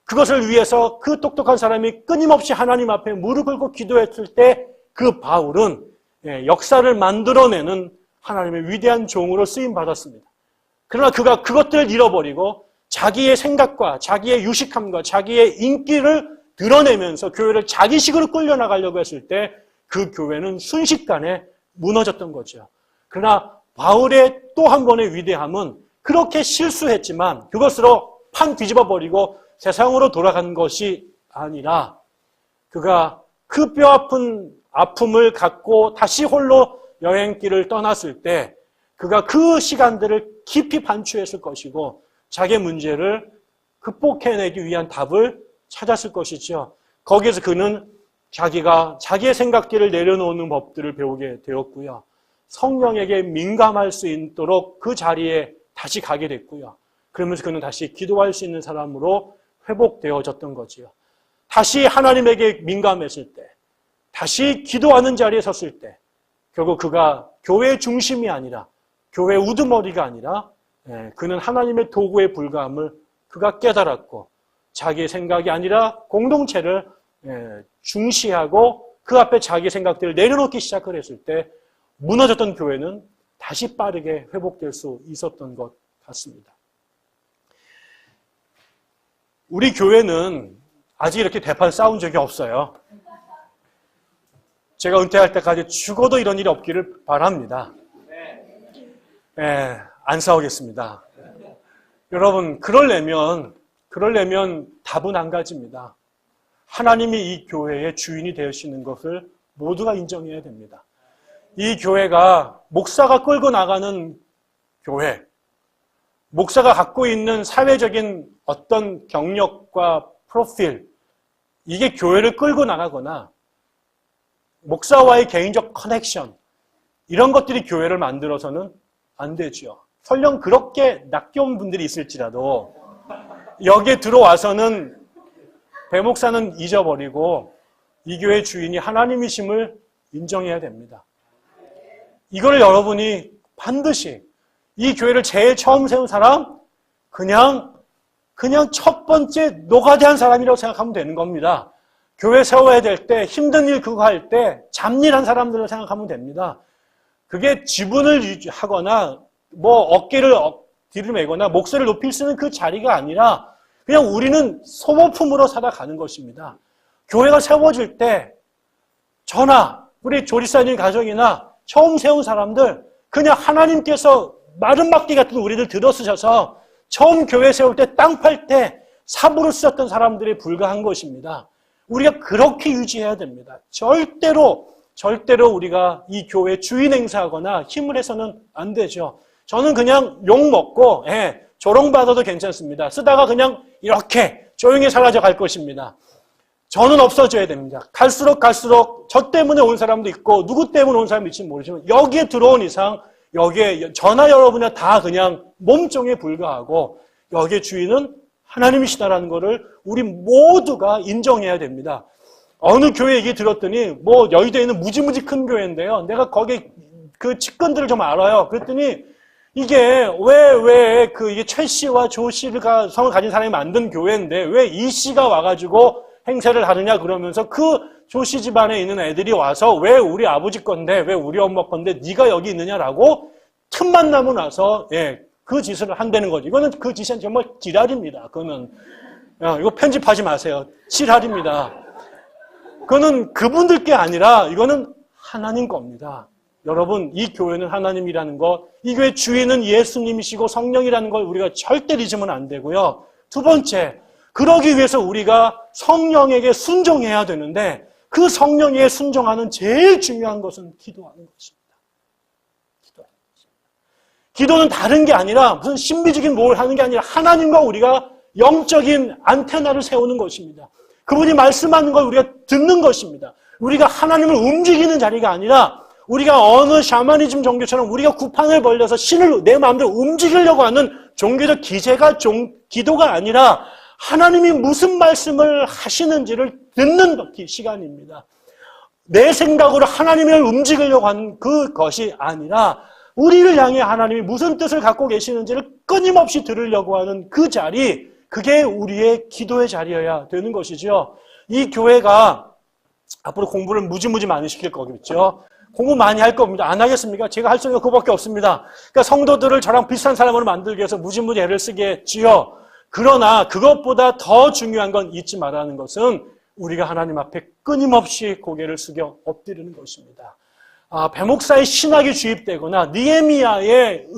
그것을 위해서 그 똑똑한 사람이 끊임없이 하나님 앞에 무릎 꿇고 기도했을 때 그 바울은 역사를 만들어내는 하나님의 위대한 종으로 쓰임받았습니다. 그러나 그가 그것들을 잃어버리고 자기의 생각과 자기의 유식함과 자기의 인기를 드러내면서 교회를 자기식으로 끌려나가려고 했을 때 그 교회는 순식간에 무너졌던 거죠. 그러나 바울의 또 한 번의 위대함은 그렇게 실수했지만 그것으로 판 뒤집어버리고 세상으로 돌아간 것이 아니라 그가 그 뼈아픈 아픔을 갖고 다시 홀로 여행길을 떠났을 때 그가 그 시간들을 깊이 반추했을 것이고 자기의 문제를 극복해내기 위한 답을 찾았을 것이죠. 거기에서 그는 자기의 생각들을 내려놓는 법들을 배우게 되었고요. 성령에게 민감할 수 있도록 그 자리에 다시 가게 됐고요. 그러면서 그는 다시 기도할 수 있는 사람으로 회복되어졌던 거지요. 다시 하나님에게 민감했을 때, 다시 기도하는 자리에 섰을 때 결국 그가 교회의 중심이 아니라 교회의 우두머리가 아니라 그는 하나님의 도구에 불과함을 그가 깨달았고 자기의 생각이 아니라 공동체를 중시하고 그 앞에 자기의 생각들을 내려놓기 시작을 했을 때 무너졌던 교회는 다시 빠르게 회복될 수 있었던 것 같습니다. 우리 교회는 아직 이렇게 대판 싸운 적이 없어요. 제가 은퇴할 때까지 죽어도 이런 일이 없기를 바랍니다. 안 싸우겠습니다. 여러분, 그러려면 답은 한 가지입니다. 하나님이 이 교회의 주인이 되시는 것을 모두가 인정해야 됩니다. 이 교회가 목사가 끌고 나가는 교회, 목사가 갖고 있는 사회적인 어떤 경력과 프로필, 이게 교회를 끌고 나가거나 목사와의 개인적 커넥션, 이런 것들이 교회를 만들어서는 안 되죠. 설령 그렇게 낚여온 분들이 있을지라도 여기에 들어와서는 배목사는 잊어버리고 이 교회의 주인이 하나님이심을 인정해야 됩니다. 이걸 여러분이 반드시 이 교회를 제일 처음 세운 사람 그냥 첫 번째 노가대한 사람이라고 생각하면 되는 겁니다. 교회 세워야 될 때 힘든 일 그거 할 때 잡일한 사람들을 생각하면 됩니다. 그게 지분을 하거나 어깨를 뒤를 메거나 목소리를 높일 수 있는 그 자리가 아니라 그냥 우리는 소모품으로 살아가는 것입니다. 교회가 세워질 때 저나 우리 조리사님 가정이나 처음 세운 사람들 그냥 하나님께서 마른 막대 같은 우리를 들어쓰셔서 처음 교회 세울 때 땅 팔 때 삽으로 쓰셨던 사람들에 불과한 것입니다. 우리가 그렇게 유지해야 됩니다. 절대로 우리가 이 교회 주인 행사하거나 힘을 해서는 안 되죠. 저는 그냥 욕 먹고 조롱받아도 괜찮습니다. 쓰다가 그냥 이렇게 조용히 사라져 갈 것입니다. 저는 없어져야 됩니다. 갈수록 저 때문에 온 사람도 있고 누구 때문에 온 사람이 있을지 모르지만 여기에 들어온 이상 여기에 저나 여러분이 다 그냥 몸종에 불과하고 여기에 주인은 하나님이시다라는 것을 우리 모두가 인정해야 됩니다. 어느 교회 얘기 들었더니 뭐 여의도에 있는 무지무지 큰 교회인데요. 내가 거기 그 측근들을 좀 알아요. 그랬더니 이게 이게 최 씨와 조 씨가 성을 가진 사람이 만든 교회인데 왜 이 씨가 와가지고 행세를 하느냐 그러면서 그 조 씨 집안에 있는 애들이 와서 왜 우리 아버지 건데 왜 우리 엄마 건데 네가 여기 있느냐라고 틈만 나고 나서 그 짓을 한다는 거죠. 이거는 그 짓은 정말 지랄입니다. 그거는 이거 편집하지 마세요. 지랄입니다. 그거는 그분들께 아니라 이거는 하나님 겁니다. 여러분, 이 교회는 하나님이라는 것, 이 교회 주인은 예수님이시고 성령이라는 걸 우리가 절대 잊으면 안 되고요. 두 번째, 그러기 위해서 우리가 성령에게 순종해야 되는데 그 성령에 순종하는 제일 중요한 것은 기도하는 것입니다. 기도는 다른 게 아니라 무슨 신비적인 뭘 하는 게 아니라 하나님과 우리가 영적인 안테나를 세우는 것입니다. 그분이 말씀하는 걸 우리가 듣는 것입니다. 우리가 하나님을 움직이는 자리가 아니라 우리가 어느 샤머니즘 종교처럼 우리가 구판을 벌려서 신을 내 마음대로 움직이려고 하는 종교적 기도가 아니라 하나님이 무슨 말씀을 하시는지를 듣는 시간입니다. 내 생각으로 하나님을 움직이려고 하는 그것이 아니라 우리를 향해 하나님이 무슨 뜻을 갖고 계시는지를 끊임없이 들으려고 하는 그 자리, 그게 우리의 기도의 자리여야 되는 것이죠. 이 교회가 앞으로 공부를 무지무지 많이 시킬 거겠죠. 공부 많이 할 겁니다. 안 하겠습니까? 제가 할 수 있는 거 그거밖에 없습니다. 그러니까 성도들을 저랑 비슷한 사람으로 만들기 위해서 무지무지 애를 쓰겠지요. 그러나 그것보다 더 중요한 건 잊지 말라는 것은 우리가 하나님 앞에 끊임없이 고개를 숙여 엎드리는 것입니다. 배목사의 신학이 주입되거나 느헤미야의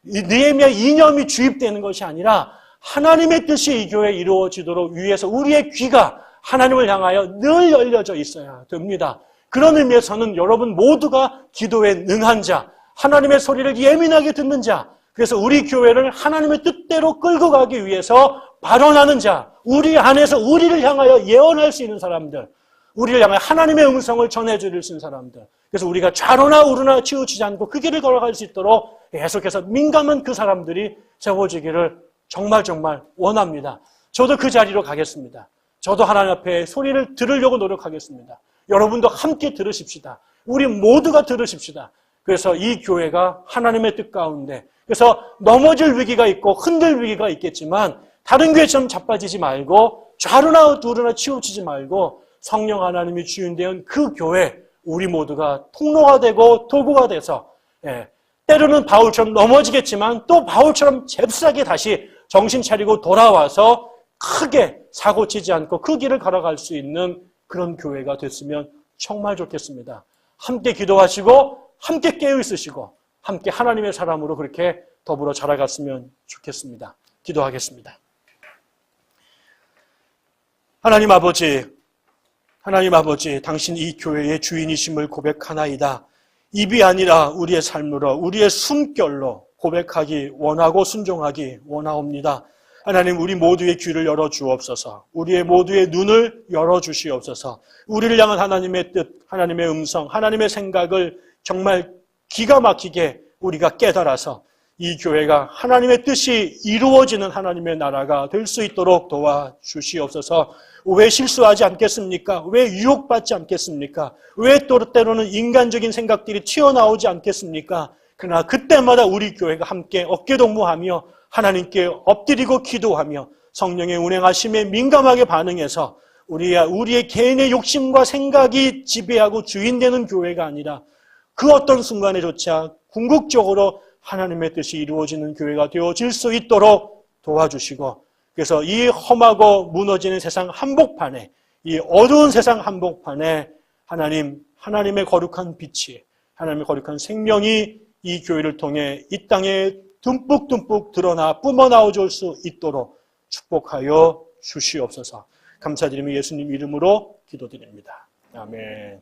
이념이 주입되는 것이 아니라 하나님의 뜻이 이 교회에 이루어지도록 위해서 우리의 귀가 하나님을 향하여 늘 열려져 있어야 됩니다. 그런 의미에서는 여러분 모두가 기도에 능한 자, 하나님의 소리를 예민하게 듣는 자, 그래서 우리 교회를 하나님의 뜻대로 끌고 가기 위해서 발언하는 자, 우리 안에서 우리를 향하여 예언할 수 있는 사람들, 우리를 향하여 하나님의 음성을 전해줄 수 있는 사람들, 그래서 우리가 좌로나 우로나 치우치지 않고 그 길을 걸어갈 수 있도록 계속해서 민감한 그 사람들이 세워지기를 정말 원합니다. 저도 그 자리로 가겠습니다. 저도 하나님 앞에 소리를 들으려고 노력하겠습니다. 여러분도 함께 들으십시다. 우리 모두가 들으십시다. 그래서 이 교회가 하나님의 뜻 가운데, 그래서 넘어질 위기가 있고 흔들 위기가 있겠지만 다른 교회처럼 자빠지지 말고 좌로나 우로나 치우치지 말고 성령 하나님이 주인 되는 그 교회, 우리 모두가 통로가 되고 도구가 돼서 때로는 바울처럼 넘어지겠지만 또 바울처럼 잽싸게 다시 정신 차리고 돌아와서 크게 사고치지 않고 그 길을 걸어갈 수 있는 그런 교회가 됐으면 정말 좋겠습니다. 함께 기도하시고 함께 깨어있으시고 함께 하나님의 사람으로 그렇게 더불어 자라갔으면 좋겠습니다. 기도하겠습니다. 하나님 아버지, 당신 이 교회의 주인이심을 고백하나이다. 입이 아니라 우리의 삶으로, 우리의 숨결로 고백하기 원하고 순종하기 원하옵니다. 하나님, 우리 모두의 귀를 열어주옵소서. 우리의 모두의 눈을 열어주시옵소서. 우리를 향한 하나님의 뜻, 하나님의 음성, 하나님의 생각을 정말 기가 막히게 우리가 깨달아서 이 교회가 하나님의 뜻이 이루어지는 하나님의 나라가 될 수 있도록 도와주시옵소서. 왜 실수하지 않겠습니까? 왜 유혹받지 않겠습니까? 왜 또 때로는 인간적인 생각들이 튀어나오지 않겠습니까? 그러나 그때마다 우리 교회가 함께 어깨동무하며 하나님께 엎드리고 기도하며 성령의 운행하심에 민감하게 반응해서 우리의 개인의 욕심과 생각이 지배하고 주인되는 교회가 아니라 그 어떤 순간에조차 궁극적으로 하나님의 뜻이 이루어지는 교회가 되어질 수 있도록 도와주시고, 그래서 이 험하고 무너지는 세상 한복판에, 이 어두운 세상 한복판에 하나님의 거룩한 빛이, 하나님의 거룩한 생명이 이 교회를 통해 이 땅에 듬뿍듬뿍 드러나 뿜어나오줄 수 있도록 축복하여 주시옵소서. 감사드리며 예수님 이름으로 기도드립니다. 아멘.